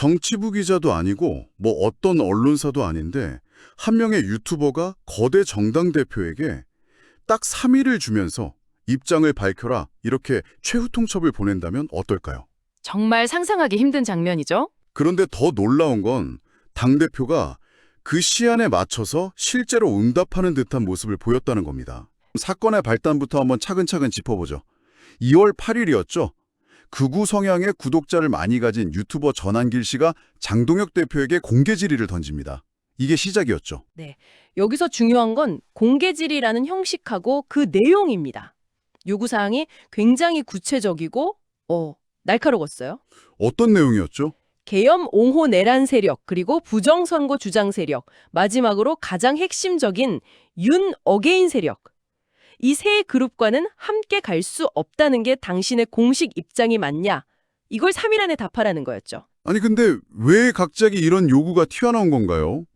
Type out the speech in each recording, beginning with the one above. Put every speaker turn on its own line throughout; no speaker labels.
정치부 기자도 아니고 뭐 어떤 언론사도 아닌데 한 명의 유튜버가 거대 정당 대표에게 딱 3일을 주면서 입장을 밝혀라 이렇게 최후 통첩을 보낸다면 어떨까요?
정말 상상하기 힘든 장면이죠?
그런데 더 놀라운 건 당대표가 그 시한에 맞춰서 실제로 응답하는 듯한 모습을 보였다는 겁니다. 사건의 발단부터 한번 차근차근 짚어보죠. 2월 8일이었죠. 극우 성향의 구독자를 많이 가진 유튜버 전한길 씨가 장동혁 대표에게 공개 질의를 던집니다. 이게 시작이었죠.
네. 여기서 중요한 건 공개 질의라는 형식하고 그 내용입니다. 요구사항이 굉장히 구체적이고 날카로웠어요.
어떤 내용이었죠?
계엄 옹호 내란 세력 그리고 부정선거 주장 세력 마지막으로 가장 핵심적인 윤 어게인 세력 이 세 그룹과는 함께 갈 수 없다는 게 당신의 공식 입장이 맞냐 이걸 3일 안에 답하라는 거였죠.
아니 근데 왜 갑자기 이런 요구가 튀어나온 건가요?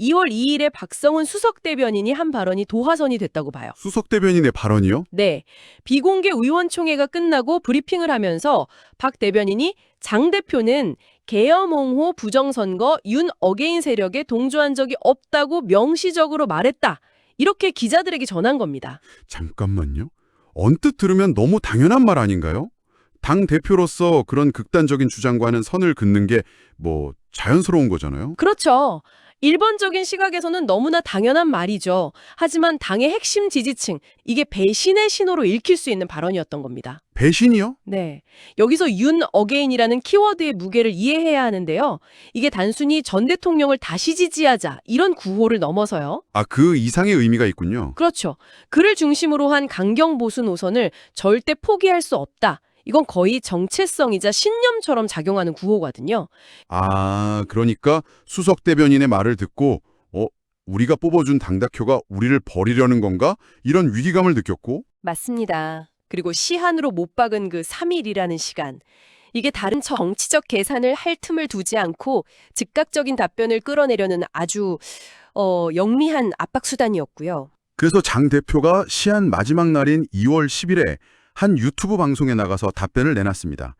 2월 2일에 박성훈 수석 대변인이 한 발언이 도화선이 됐다고 봐요.
수석 대변인의 발언이요?
네. 비공개 의원총회가 끝나고 브리핑을 하면서 박 대변인이 장 대표는 계엄옹호 부정선거 윤 어게인 세력에 동조한 적이 없다고 명시적으로 말했다. 이렇게 기자들에게 전한 겁니다.
잠깐만요. 언뜻 들으면 너무 당연한 말 아닌가요? 당 대표로서 그런 극단적인 주장과는 선을 긋는 게 자연스러운 거잖아요.
그렇죠. 일본적인 시각에서는 너무나 당연한 말이죠. 하지만 당의 핵심 지지층, 이게 배신의 신호로 읽힐 수 있는 발언이었던 겁니다.
배신이요?
네. 여기서 윤 어게인이라는 키워드의 무게를 이해해야 하는데요. 이게 단순히 전 대통령을 다시 지지하자 이런 구호를 넘어서요.
그 이상의 의미가 있군요.
그렇죠. 그를 중심으로 한 강경 보수 노선을 절대 포기할 수 없다. 이건 거의 정체성이자 신념처럼 작용하는 구호거든요.
그러니까 수석 대변인의 말을 듣고 우리가 뽑아준 당대표가 우리를 버리려는 건가? 이런 위기감을 느꼈고
맞습니다. 그리고 시한으로 못 박은 그 3일이라는 시간. 이게 다른 정치적 계산을 할 틈을 두지 않고 즉각적인 답변을 끌어내려는 아주 영리한 압박 수단이었고요.
그래서 장 대표가 시한 마지막 날인 2월 10일에 한 유튜브 방송에 나가서 답변을 내놨습니다.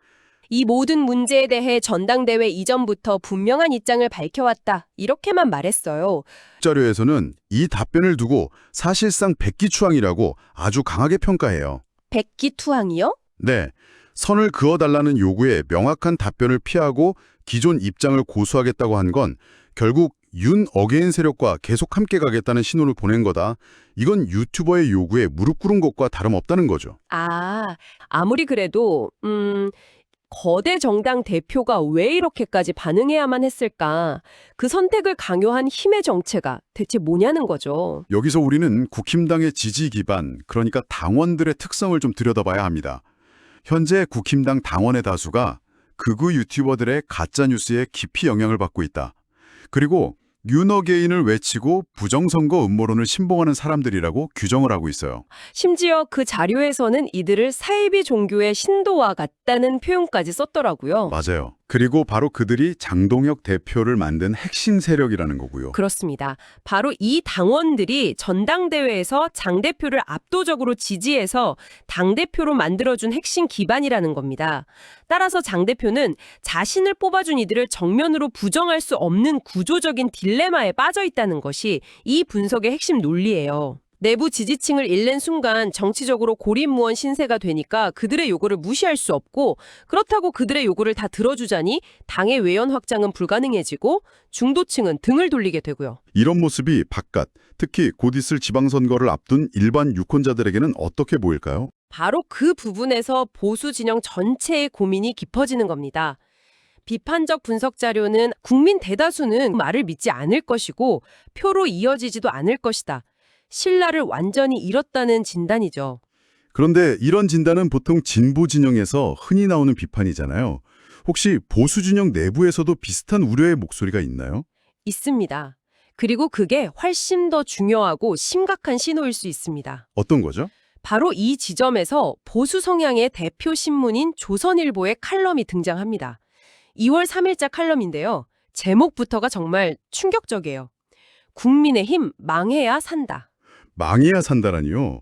이 모든 문제에 대해 전당대회 이전부터 분명한 입장을 밝혀왔다. 이렇게만 말했어요.
자료에서는 이 답변을 두고 사실상 백기추앙이라고 아주 강하게 평가해요.
백기투항이요?
네, 선을 그어달라는 요구에 명확한 답변을 피하고 기존 입장을 고수하겠다고 한 건 결국 윤 어게인 세력과 계속 함께 가겠다는 신호를 보낸 거다. 이건 유튜버의 요구에 무릎 꿇은 것과 다름없다는 거죠.
아무리 그래도 거대 정당 대표가 왜 이렇게까지 반응해야만 했을까? 그 선택을 강요한 힘의 정체가 대체 뭐냐는 거죠.
여기서 우리는 국힘당의 지지 기반, 그러니까 당원들의 특성을 좀 들여다봐야 합니다. 현재 국힘당 당원의 다수가 극우 유튜버들의 가짜뉴스에 깊이 영향을 받고 있다. 그리고 윤 어게인을 외치고 부정선거 음모론을 신봉하는 사람들이라고 규정을 하고 있어요.
심지어 그 자료에서는 이들을 사이비 종교의 신도와 같다는 표현까지 썼더라고요.
맞아요. 그리고 바로 그들이 장동혁 대표를 만든 핵심 세력이라는 거고요.
그렇습니다. 바로 이 당원들이 전당대회에서 장 대표를 압도적으로 지지해서 당대표로 만들어준 핵심 기반이라는 겁니다. 따라서 장 대표는 자신을 뽑아준 이들을 정면으로 부정할 수 없는 구조적인 딜레마에 빠져 있다는 것이 이 분석의 핵심 논리예요. 내부 지지층을 잃는 순간 정치적으로 고립무원 신세가 되니까 그들의 요구를 무시할 수 없고 그렇다고 그들의 요구를 다 들어주자니 당의 외연 확장은 불가능해지고 중도층은 등을 돌리게 되고요.
이런 모습이 바깥, 특히 곧 있을 지방선거를 앞둔 일반 유권자들에게는 어떻게 보일까요?
바로 그 부분에서 보수 진영 전체의 고민이 깊어지는 겁니다. 비판적 분석 자료는 국민 대다수는 말을 믿지 않을 것이고 표로 이어지지도 않을 것이다. 신라를 완전히 잃었다는 진단이죠.
그런데 이런 진단은 보통 진보 진영에서 흔히 나오는 비판이잖아요. 혹시 보수 진영 내부에서도 비슷한 우려의 목소리가 있나요?
있습니다. 그리고 그게 훨씬 더 중요하고 심각한 신호일 수 있습니다.
어떤 거죠?
바로 이 지점에서 보수 성향의 대표 신문인 조선일보의 칼럼이 등장합니다. 2월 3일자 칼럼인데요. 제목부터가 정말 충격적이에요. 국민의힘 망해야 산다.
망해야 산다라니요?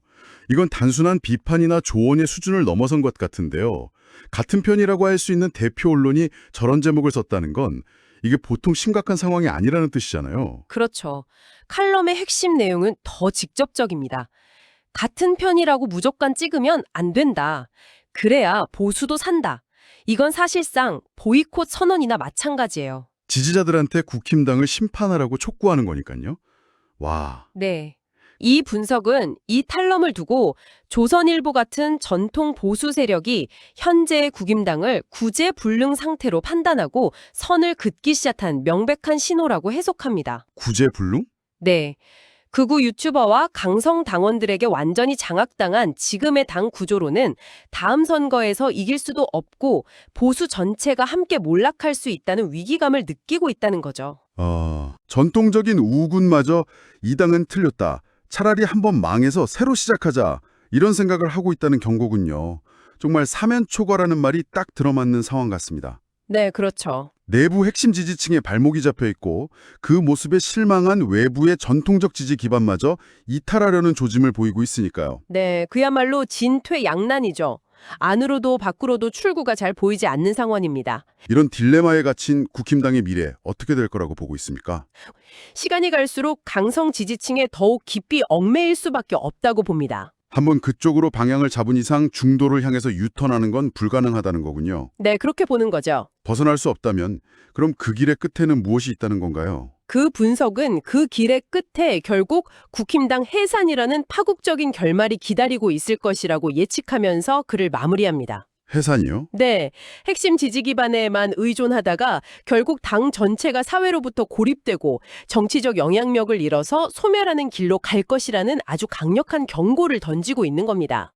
이건 단순한 비판이나 조언의 수준을 넘어선 것 같은데요. 같은 편이라고 할 수 있는 대표 언론이 저런 제목을 썼다는 건 이게 보통 심각한 상황이 아니라는 뜻이잖아요.
그렇죠. 칼럼의 핵심 내용은 더 직접적입니다. 같은 편이라고 무조건 찍으면 안 된다. 그래야 보수도 산다. 이건 사실상 보이콧 선언이나 마찬가지예요.
지지자들한테 국힘당을 심판하라고 촉구하는 거니까요. 와,
네. 이 분석은 이 탈럼을 두고 조선일보 같은 전통 보수 세력이 현재의 국임당을 구제불능 상태로 판단하고 선을 긋기 시작한 명백한 신호라고 해석합니다.
구제불능?
네. 극우 유튜버와 강성 당원들에게 완전히 장악당한 지금의 당 구조로는 다음 선거에서 이길 수도 없고 보수 전체가 함께 몰락할 수 있다는 위기감을 느끼고 있다는 거죠.
전통적인 우군마저 이 당은 틀렸다. 차라리 한번 망해서 새로 시작하자. 이런 생각을 하고 있다는 경고군요. 정말 사면초과라는 말이 딱 들어맞는 상황 같습니다.
네, 그렇죠.
내부 핵심 지지층의 발목이 잡혀 있고 그 모습에 실망한 외부의 전통적 지지 기반마저 이탈하려는 조짐을 보이고 있으니까요.
네, 그야말로 진퇴양난이죠. 안으로도 밖으로도 출구가 잘 보이지 않는 상황입니다.
이런 딜레마에 갇힌 국힘당의 미래 어떻게 될 거라고 보고 있습니까?
시간이 갈수록 강성 지지층에 더욱 깊이 얽매일 수밖에 없다고 봅니다.
한번 그쪽으로 방향을 잡은 이상 중도를 향해서 유턴하는 건 불가능하다는 거군요.
네, 그렇게 보는 거죠.
벗어날 수 없다면 그럼 그 길의 끝에는 무엇이 있다는 건가요?
그 분석은 그 길의 끝에 결국 국힘당 해산이라는 파국적인 결말이 기다리고 있을 것이라고 예측하면서 글을 마무리합니다.
해산이요?
네, 핵심 지지 기반에만 의존하다가 결국 당 전체가 사회로부터 고립되고 정치적 영향력을 잃어서 소멸하는 길로 갈 것이라는 아주 강력한 경고를 던지고 있는 겁니다.